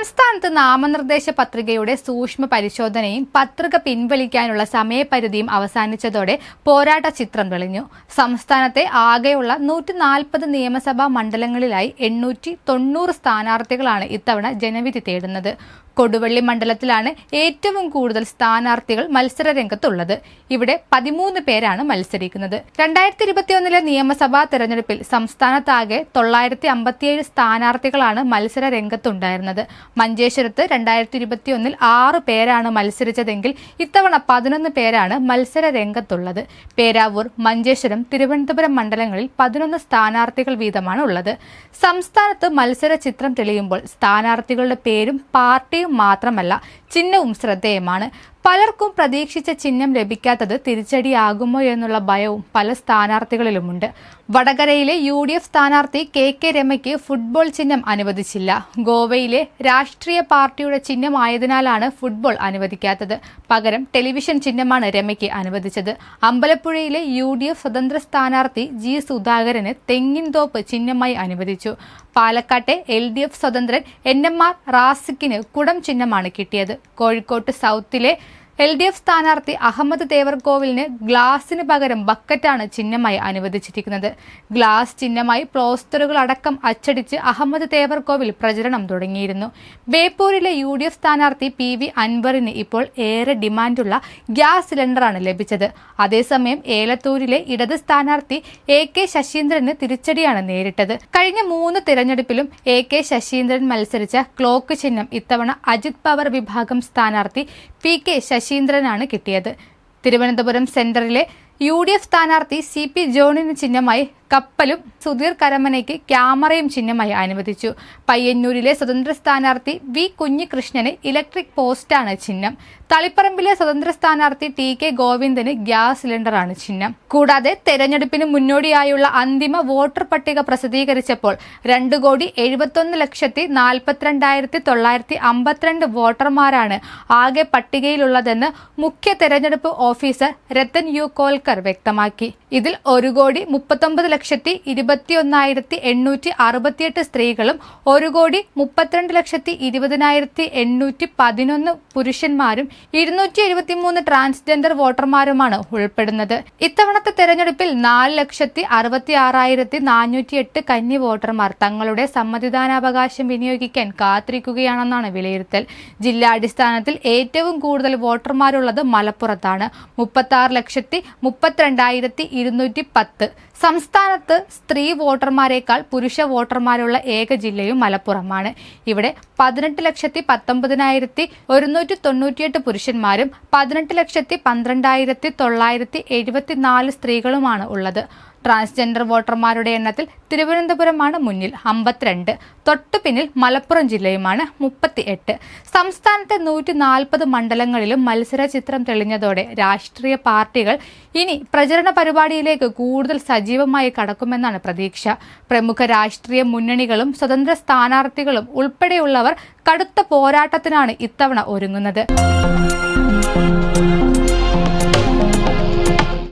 സംസ്ഥാനത്ത് നാമനിർദ്ദേശ പത്രികയുടെ സൂക്ഷ്മ പരിശോധനയും പത്രിക പിൻവലിക്കാനുള്ള സമയപരിധിയും അവസാനിച്ചതോടെ പോരാട്ട ചിത്രം തെളിഞ്ഞു. സംസ്ഥാനത്തെ ആകെയുള്ള 140 നിയമസഭാ മണ്ഡലങ്ങളിലായി 890 സ്ഥാനാർത്ഥികളാണ് ഇത്തവണ ജനവിധി തേടുന്നത്. കൊടുവള്ളി മണ്ഡലത്തിലാണ് ഏറ്റവും കൂടുതൽ സ്ഥാനാർത്ഥികൾ മത്സര രംഗത്തുള്ളത്. ഇവിടെ 13 പേരാണ് മത്സരിക്കുന്നത്. 2021 നിയമസഭാ തെരഞ്ഞെടുപ്പിൽ സംസ്ഥാനത്താകെ 957 സ്ഥാനാർത്ഥികളാണ് മത്സര രംഗത്തുണ്ടായിരുന്നത്. മഞ്ചേശ്വരത്ത് 2021 6 പേരാണ് മത്സരിച്ചതെങ്കിൽ ഇത്തവണ 11 പേരാണ് മത്സര രംഗത്തുള്ളത്. പേരാവൂർ, മഞ്ചേശ്വരം, തിരുവനന്തപുരം മണ്ഡലങ്ങളിൽ 11 സ്ഥാനാർത്ഥികൾ വീതമാണ് ഉള്ളത്. സംസ്ഥാനത്ത് മത്സര ചിത്രം തെളിയുമ്പോൾ സ്ഥാനാർത്ഥികളുടെ പേരും പാർട്ടിയും മാത്രമല്ല ചിഹ്നവും ശ്രദ്ധേയമാണ്. പലർക്കും പ്രതീക്ഷിച്ച ചിഹ്നം ലഭിക്കാത്തത് തിരിച്ചടിയാകുമോ എന്നുള്ള ഭയവും പല സ്ഥാനാർത്ഥികളിലുമുണ്ട്. വടകരയിലെ UDF സ്ഥാനാർത്ഥി KK രമയ്ക്ക് ഫുട്ബോൾ ചിഹ്നം അനുവദിച്ചില്ല. ഗോവയിലെ രാഷ്ട്രീയ പാർട്ടിയുടെ ചിഹ്നമായതിനാലാണ് ഫുട്ബോൾ അനുവദിക്കാത്തത്. പകരം ടെലിവിഷൻ ചിഹ്നമാണ് രമയ്ക്ക് അനുവദിച്ചത്. അമ്പലപ്പുഴയിലെ UDF സ്വതന്ത്ര സ്ഥാനാർത്ഥി G സുധാകരന് തെങ്ങിൻ തോപ്പ് ചിഹ്നമായി അനുവദിച്ചു. പാലക്കാട്ടെ LDF സ്വതന്ത്രൻ NMR റാസിക്കിന് കുടം ചിഹ്നമാണ് കിട്ടിയത്. കോഴിക്കോട്ട് സൗത്തിലെ LDF സ്ഥാനാർത്ഥി അഹമ്മദ് തേവർകോവിലിന് ഗ്ലാസിന് പകരം ബക്കറ്റാണ് ചിഹ്നമായി അനുവദിച്ചിരിക്കുന്നത്. ഗ്ലാസ് ചിഹ്നമായി പോസ്റ്ററുകൾ അടക്കം അച്ചടിച്ച് അഹമ്മദ് തേവർകോവിൽ പ്രചരണം തുടങ്ങിയിരുന്നു. ബേപ്പൂരിലെ UDF സ്ഥാനാർത്ഥി PV അൻവറിന് ഇപ്പോൾ ഏറെ ഡിമാൻഡുള്ള ഗ്യാസ് സിലിണ്ടറാണ് ലഭിച്ചത്. അതേസമയം ഏലത്തൂരിലെ ഇടത് സ്ഥാനാർത്ഥി AK ശശീന്ദ്രന് തിരിച്ചടിയാണ് നേരിട്ടത്. കഴിഞ്ഞ 3 തിരഞ്ഞെടുപ്പിലും AK ശശീന്ദ്രൻ മത്സരിച്ച ക്ലോക്ക് ചിഹ്നം ഇത്തവണ അജിത് പവർ വിഭാഗം സ്ഥാനാർത്ഥി PK ശശീന്ദ്രനാണ് കിട്ടിയത്. തിരുവനന്തപുരം സെന്ററിലെ UDF സ്ഥാനാർത്ഥി CP ജോണിന് ചിഹ്നമായി കപ്പലും സുധീർ കരമനയ്ക്ക് ക്യാമറയും ചിഹ്നമായി അനുവദിച്ചു. പയ്യന്നൂരിലെ സ്വതന്ത്ര സ്ഥാനാർത്ഥി V കുഞ്ഞികൃഷ്ണന് ഇലക്ട്രിക് പോസ്റ്റാണ് ചിഹ്നം. തളിപ്പറമ്പിലെ സ്വതന്ത്ര സ്ഥാനാർത്ഥി TK ഗോവിന്ദന് ഗ്യാസ് സിലിണ്ടറാണ് ചിഹ്നം. കൂടാതെ തെരഞ്ഞെടുപ്പിന് മുന്നോടിയായുള്ള അന്തിമ വോട്ടർ പട്ടിക പ്രസിദ്ധീകരിച്ചപ്പോൾ 2,71,42,952 വോട്ടർമാരാണ് ആകെ പട്ടികയിലുള്ളതെന്ന് മുഖ്യ തെരഞ്ഞെടുപ്പ് ഓഫീസർ രത്തൻ U കോൽക്കർ വ്യക്തമാക്കി. ഇതിൽ 1,39,21,868 സ്ത്രീകളും 1,32,20,811 പുരുഷന്മാരും 273 ട്രാൻസ്ജെൻഡർ വോട്ടർമാരുമാണ് ഉൾപ്പെടുന്നത്. ഇത്തവണത്തെ തെരഞ്ഞെടുപ്പിൽ 4,66,408 കന്നി വോട്ടർമാർ തങ്ങളുടെ സമ്മതിദാനാവകാശം വിനിയോഗിക്കാൻ കാത്തിരിക്കുകയാണെന്നാണ് വിലയിരുത്തൽ. ജില്ലാടിസ്ഥാനത്തിൽ ഏറ്റവും കൂടുതൽ വോട്ടർമാരുള്ളത് മലപ്പുറത്താണ്. 36,32,210. സംസ്ഥാനത്ത് സ്ത്രീ വോട്ടർമാരെക്കാൾ പുരുഷ വോട്ടർമാരുള്ള ഏക ജില്ലയും മലപ്പുറമാണ്. ഇവിടെ 18,19,198 പുരുഷന്മാരും 18,12,974 സ്ത്രീകളുമാണ് ഉള്ളത്. ട്രാൻസ്ജെൻഡർ വോട്ടർമാരുടെ എണ്ണത്തിൽ തിരുവനന്തപുരമാണ് മുന്നിൽ 52. തൊട്ടു പിന്നിൽ മലപ്പുറം ജില്ലയുമാണ് 38. സംസ്ഥാനത്തെ 140 മണ്ഡലങ്ങളിലും മത്സര ചിത്രം തെളിഞ്ഞതോടെ രാഷ്ട്രീയ പാർട്ടികൾ ഇനി പ്രചരണ പരിപാടിയിലേക്ക് കൂടുതൽ സജീവമായി കടക്കുമെന്നാണ് പ്രതീക്ഷ. പ്രമുഖ രാഷ്ട്രീയ മുന്നണികളും സ്വതന്ത്ര സ്ഥാനാർത്ഥികളും ഉൾപ്പെടെയുള്ളവർ കടുത്ത പോരാട്ടത്തിനാണ് ഇത്തവണ ഒരുങ്ങുന്നത്.